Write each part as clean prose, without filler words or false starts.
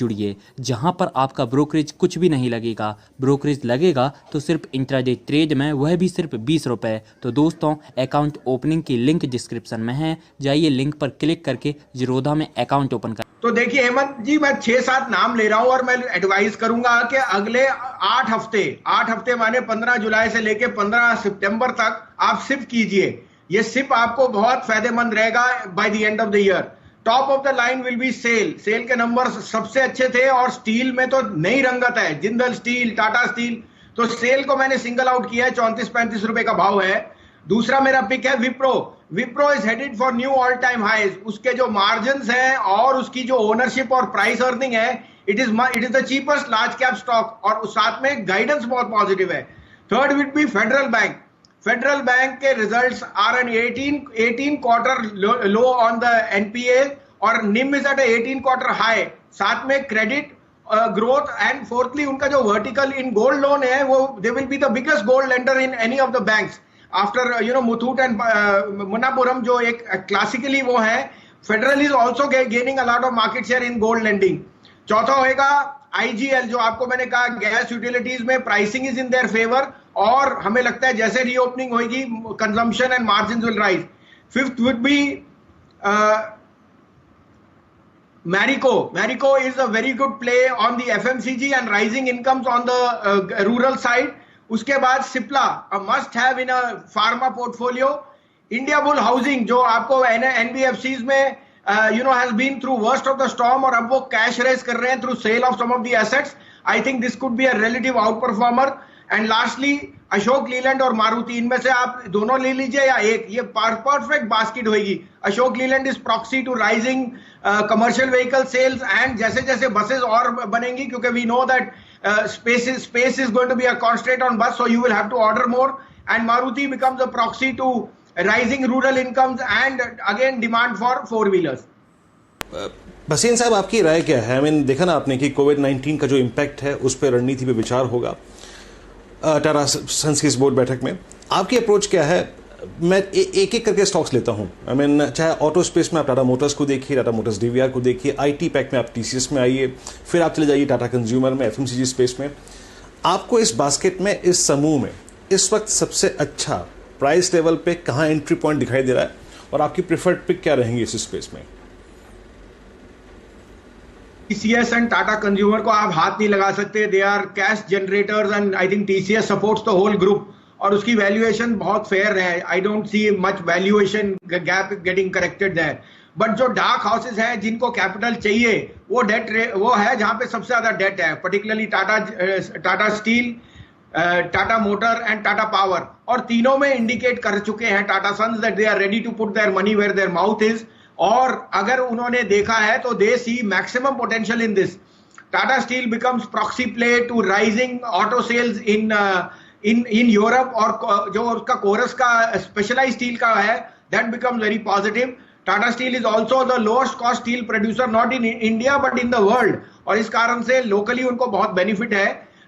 जुड़िए, जहां पर आपका ब्रोकरेज कुछ भी नहीं लगेगा। ब्रोकरेज लगेगा तो सिर्फ इंट्राडे ट्रेड में, वह भी सिर्फ 20 रुपए। तो दोस्तों, अकाउंट ओपनिंग की लिंक डिस्क्रिप्शन में है, जाइए लिंक पर क्लिक करके जीरोधा में अकाउंट ओपन कर। तो देखिए हेमंत जी, मैं 6-7 नाम ले रहा हूं और मैं एडवाइस करूंगा कि अगले 8 हफ्ते माने 15 जुलाई से लेके 15 सितंबर तक आप सिप कीजिए। ये सिप आपको बहुत फायदेमंद रहेगा by the end of the year. Top of the line will be SAIL. SAIL के नंबर सबसे अच्छे थे और स्टील में तो नई रंगत है, जिंदल स्टील, टाटा स्टील। तो सेल को मैंने सिंगल आउट किया है, 34-35 रुपए का भाव है। दूसरा मेरा पिक है Wipro. Wipro is headed for new all time highs. उसके जो मार्जिन हैं और उसकी जो ओनरशिप और प्राइस अर्निंग है, it is the cheapest large cap stock और साथ में गाइडेंस बहुत पॉजिटिव है। Third will be Federal Bank. Federal Bank के results are an 18 quarter low on the NPA और NIM is eight 18 quarter high. साथ में क्रेडिट ग्रोथ एंड फोर्थली उनका जो वर्टिकल इन गोल्ड लोन है, वो they will be the biggest gold lender in any of the banks after Muthoot and Manappuram, जो एक classically वो है। Federal is also gaining a lot of market share in gold lending. चौथा होएगा IGL, जो आपको मैंने कहा गैस यूटिलिटीज में pricing is in their favour और हमें लगता है जैसे रीओपनिंग होगी consumption and margin will rise. Fifth would be Marico. Marico is a very good play on the FMCG and rising incomes on the rural side. उसके बाद Cipla, a must have in a pharma portfolio. India Bull Housing, जो आपको NBFCs में has been through worst of the storm और अब वो cash raise कर रहे हैं through sale of some of the assets. I think this could be a relative outperformer. And lastly, Ashok Leyland और मारुति, इनमें से आप दोनों ले लीजिए या एक, ये परफेक्ट बास्केट होगी। Ashok Leyland is proxy to rising commercial vehicle sales and जैसे जैसे बसेस और बनेंगी, क्योंकि we know that space is going to be a constraint on bus, so you will have to order more, and Maruti becomes a proxy to rising rural incomes and again demand for four wheelers. Bhasin साहब, आपकी राय क्या है? देखा ना आपने कि कोविड-19 का जो इम्पैक्ट है उस पर रणनीति पे विचार होगा टाटा सन्स की इस बोर्ड बैठक में। आपकी अप्रोच क्या है? मैं एक एक करके स्टॉक्स लेता हूं। चाहे ऑटो स्पेस में आप टाटा मोटर्स को देखिए, टाटा मोटर्स डीवीआर को देखिए, आईटी पैक में आप टीसीएस में आइए, फिर आप चले जाइए टाटा कंज्यूमर में, एफएमसीजी स्पेस में। आपको इस बास्केट में, इस समूह में इस वक्त सबसे अच्छा प्राइस लेवल पे कहाँ एंट्री पॉइंट दिखाई दे रहा है और आपकी प्रेफर्ड पिक क्या रहेंगी इस स्पेस में? TCS एंड टाटा कंज्यूमर को आप हाथ नहीं लगा सकते। They are cash generators and I think TCS supports the whole group और उसकी वैल्यूएशन बहुत फेयर है। I don't see much valuation gap getting corrected there. But जो डार्क हाउसेज हैं जिनको कैपिटल चाहिए, वो डेट वो है जहां पे सबसे ज्यादा डेट है, पर्टिकुलरली टाटा स्टील, टाटा मोटर एंड टाटा पावर। और तीनों में इंडिकेट कर चुके हैं Tata Sons that they are ready to put their money where their mouth is. और अगर उन्होंने देखा है तो they see maximum potential in this. Tata Steel becomes proxy play to rising auto sales in Europe और जो उसका कोरस का स्पेशलाइज्ड स्टील का है, that becomes very positive. Tata steel is also the lowest cost steel producer not in India but in the world, और इस कारण से लोकली उनको बहुत बेनिफिट है।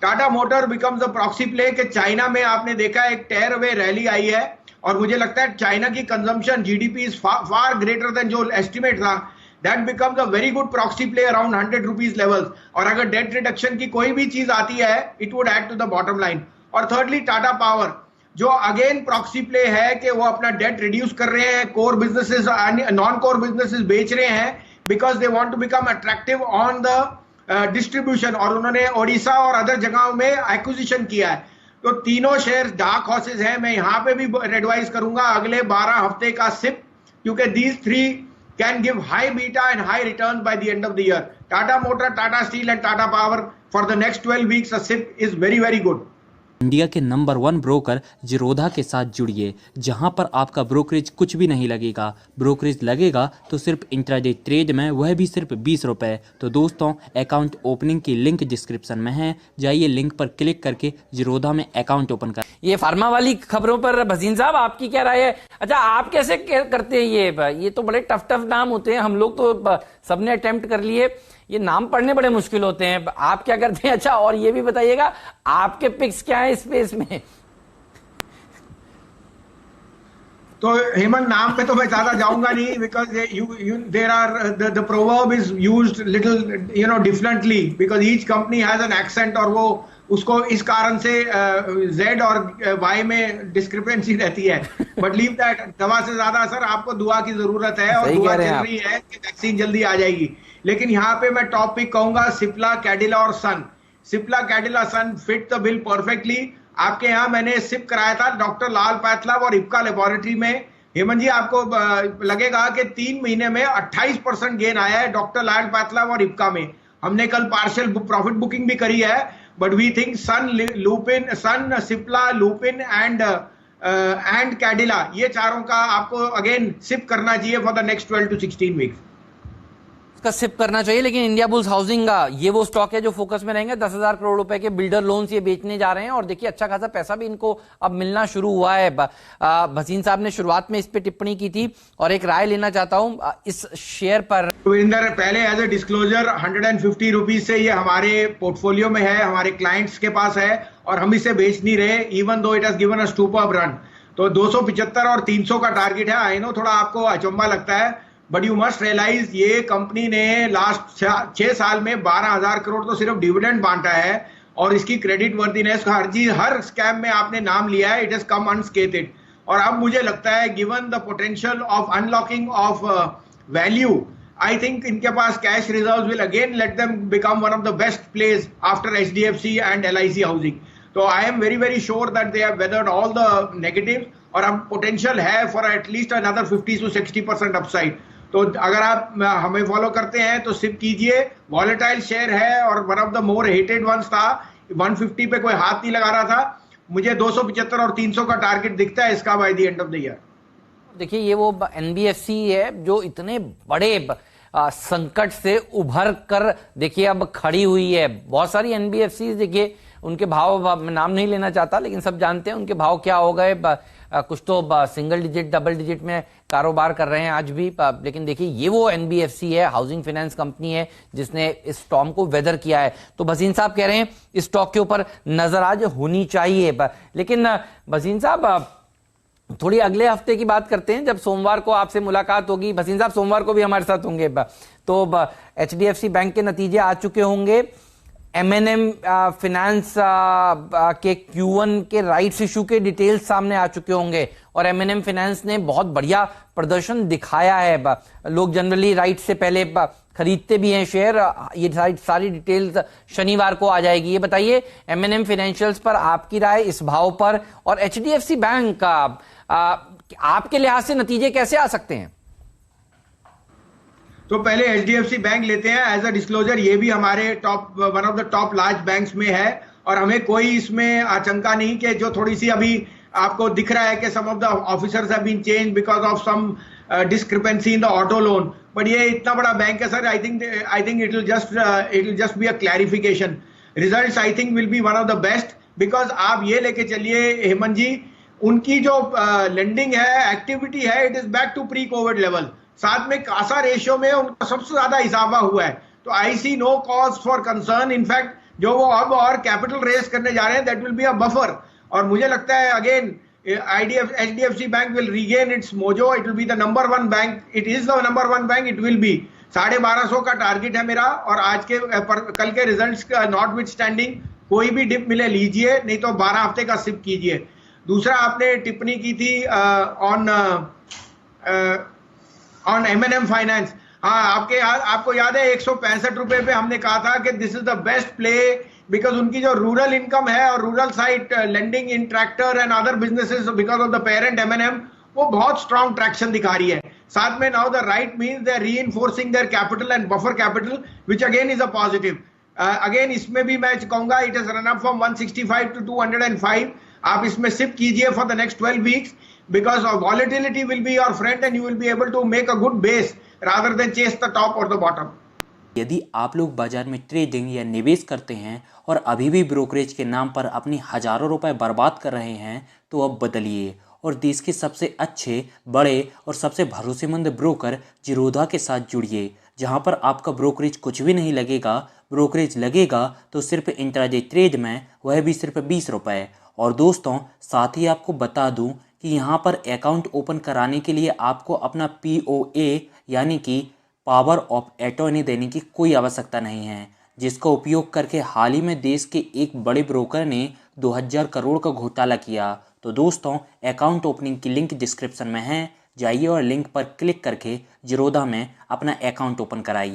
Tata motor becomes a proxy play कि चाइना में आपने देखा एक टेयर अवे रैली आई है और मुझे लगता है चाइना की consumption GDP is far greater than जो एस्टिमेट था। That becomes a very good proxy play around 100 rupees levels. और अगर डेट रिडक्शन की कोई भी चीज आती है, it would add to the bottom line. और थर्डली टाटा पावर, जो अगेन प्रॉक्सी प्ले है कि वो अपना डेट रिड्यूस कर रहे हैं, core businesses non core businesses बेच रहे हैं because they want to become attractive on the distribution, और उन्होंने ओडिशा और अदर जगहों में एक्विजिशन किया है। तो तीनों शेयर डार्क हॉर्सेज हैं। मैं यहां पे भी एडवाइस करूंगा अगले 12 हफ्ते का सिप, क्योंकि these three can give high beta and high return by the end of the year. Tata Motor, Tata Steel and Tata Power for the next 12 weeks a SIP is very very good. India के नंबर 1 ब्रोकर जीरोधा के साथ जुड़िए, जहां पर आपका ब्रोकरेज कुछ भी नहीं लगेगा। ब्रोकरेज लगेगा तो सिर्फ इंट्राडे ट्रेड में, वह भी सिर्फ 20 रुपए। तो दोस्तों, अकाउंट ओपनिंग की लिंक डिस्क्रिप्शन में है, जाइए लिंक पर क्लिक करके जीरोधा में अकाउंट ओपन कर। ये फार्मा वाली खबरों पर भसीन साहब आपकी क्या राय है? अच्छा, आप कैसे करते हैं? ये तो बड़े टफ नाम होते हैं, हम लोग तो सबने अटेम्प्ट कर लिए, ये नाम पढ़ने बड़े मुश्किल होते हैं, आप क्या करते हैं? अच्छा, और ये भी बताइएगा आपके पिक्स क्या है स्पेस में? तो हेमंत नाम पे तो मैं ज्यादा जाऊंगा नहीं, because there are the proverb is used little differently, because each company has an accent, और वो उसको इस कारण से Z और Y में डिस्क्रिपेंसी रहती है। बट लीव दैट, दवा से ज्यादा सर आपको दुआ की जरूरत है, और दुआ चल रही है कि वैक्सीन जल्दी आ जाएगी। लेकिन यहाँ पे मैं टॉप पिक कहूंगा सिप्ला, कैडिला और सन। सिप्ला, कैडिला, सन फिट द बिल परफेक्टली। आपके यहाँ मैंने सिप कराया था डॉक्टर लाल पैथलैब और इप्का लेबोरेटरी में। हेमंत जी, आपको लगेगा कि 3 महीने में 28% गेन आया है डॉक्टर लाल पैथलैब और इप्का में। हमने कल पार्शियल प्रॉफिट बुकिंग भी करी है, but we think Sun, Cipla, Lupin and Cadila, ये चारों का आपको अगेन सिप करना चाहिए for the next 12 to 16 weeks का सिप करना चाहिए। लेकिन इंडिया बुल्स हाउसिंग का ये वो स्टॉक है जो फोकस में रहेंगे। 10,000 करोड़ रुपए के बिल्डर लोन्स ये बेचने जा रहे हैं, और देखिए अच्छा खासा पैसा भी इनको अब मिलना शुरू हुआ है। भसीन साहब ने शुरुआत में इस पे टिप्पणी की थी, और एक राय लेना चाहता हूं इस शेयर पर। वीरेंद्र, पहले एज ए डिस्क्लोजर 150 रुपीज से ये हमारे पोर्टफोलियो में है, हमारे क्लाइंट्स के पास है, और हम इसे बेच नहीं रहे, even though it has given a superb run. तो 275 और 300 का टारगेट है। आई नो थोड़ा आपको अचंभा लगता है, बट यू मस्ट रियलाइज ये कंपनी ने लास्ट 6 साल में 12,000 करोड़ तो सिर्फ डिविडेंड बांटा है, और इसकी क्रेडिट वर्दीनेस हर स्कैम में आपने नाम लिया है, इट हैज कम अनस्केथेड। और अब मुझे लगता है given the potential of unlocking of value, I think इनके पास cash reserves will again let them become one of the best place after HDFC and LIC housing. तो I am very very sure that they have weathered all the negative, और अब potential है for at least another 50 to 60% upside. तो अगर आप हमें follow करते हैं तो सिप कीजिए। वॉलेटाइल शेयर है, और one of the more hated ones था। 150 पे कोई हाथ नहीं लगा रहा था। मुझे 275 और 300 का टारगेट दिखता है इसका bye the end of the year. देखिए ये वो NBFC है जो इतने बड़े संकट से उभर कर देखिए अब खड़ी हुई है। बहुत सारी NBFC देखिए उनके भाव मैं नाम नहीं लेना चाहता, लेकिन सब जानते हैं उनके भाव क्या हो गए। कुछ तो सिंगल डिजिट, डबल डिजिट में कारोबार कर रहे हैं आज भी। लेकिन देखिए ये वो NBFC है, हाउसिंग फाइनेंस कंपनी है, जिसने इस स्टॉर्म को वेदर किया है। तो भसीन साहब कह रहे हैं इस स्टॉक के ऊपर नजर आज होनी चाहिए। लेकिन भसीन साहब थोड़ी अगले हफ्ते की बात करते हैं, जब सोमवार को आपसे मुलाकात होगी। भसीन साहब सोमवार को भी हमारे साथ होंगे। तो HDFC बैंक के नतीजे आ चुके होंगे, M&M फाइनेंस के Q1 के राइट्स इशू के डिटेल्स सामने आ चुके होंगे, और M&M फाइनेंस ने बहुत बढ़िया प्रदर्शन दिखाया है। लोग जनरली राइट से पहले खरीदते भी हैं शेयर। ये सारी डिटेल्स शनिवार को आ जाएगी। ये बताइए M&M फाइनेंशियल्स पर आपकी राय इस भाव पर, और HDFC बैंक का आपके लिहाज से नतीजे कैसे आ सकते हैं? तो पहले HDFC बैंक लेते हैं। एज अ डिस्क्लोजर ये भी हमारे one of the top large banks में है, और हमें कोई इसमें आशंका नहीं कि जो थोड़ी सी अभी आपको दिख रहा है कि some of the officers have been change because of some discrepancy in the auto loan, but ये इतना बड़ा बैंक है sir. I think it will just be a clarification. Results I think will be one of the best, because आप ये लेके चलिए हेमंत जी, उनकी जो लेंडिंग है, एक्टिविटी है, it is back to pre covid level. साथ में कासा रेशियो में उनका सबसे ज्यादा इजाफा हुआ है। तो I see no cause for concern. In fact जो वो अब और कैपिटल रेज करने जा रहे हैं, that will be a buffer. और मुझे लगता है again HDFC bank will regain it's mojo. It will be the number 1 bank. It is the number 1 bank. It will be 1250 का टारगेट है मेरा। और आज के कल के रिजल्ट्स नॉट विथ स्टैंडिंग कोई भी डिप मिले लीजिए, नहीं तो 12 हफ्ते का सिप कीजिए। दूसरा आपने टिप्पणी की थी ऑन M&M फाइनेंस। हाँ, आपको याद है 165 रुपए पे हमने कहा था कि this is the best play, because उनकी जो रूरल इनकम है और rural side lending in tractor and other businesses because of the parent M&M, वो बहुत स्ट्रॉन्ग ट्रैक्शन दिखा रही है। साथ में now the right means they are reinforcing their capital and buffer capital, which again is a positive. Again इसमें भी मैं कहूंगा it is run up from 165 to 205। आप इसमें सिप कीजिए for the next 12 weeks, because of volatility will be your friend and you will be able to make a good base rather than chase the top or the bottom. यदि आप लोग बाजार में trading या निवेश करते हैं और अभी भी ब्रोकरेज के नाम पर अपनी हजारों रुपए बर्बाद कर रहे हैं, तो अब बदलिए और देश के सबसे अच्छे, बड़े और सबसे भरोसेमंद ब्रोकर जिरोधा के साथ जुड़िए, जहां पर आपका ब्रोकरेज कुछ भी नहीं लगेगा। ब्रोकरेज लगेगा तो सिर्फ इंट्राडे ट्रेड में, वह भी सिर्फ 20 रुपए। और दोस्तों, साथ ही आपको बता दूं कि यहाँ पर अकाउंट ओपन कराने के लिए आपको अपना POA यानी कि पावर ऑफ अटॉर्नी देने की कोई आवश्यकता नहीं है, जिसका उपयोग करके हाल ही में देश के एक बड़े ब्रोकर ने 2000 करोड़ का घोटाला किया। तो दोस्तों अकाउंट ओपनिंग की लिंक डिस्क्रिप्शन में है, जाइए और लिंक पर क्लिक करके ज़ीरोधा में अपना अकाउंट ओपन कराइए।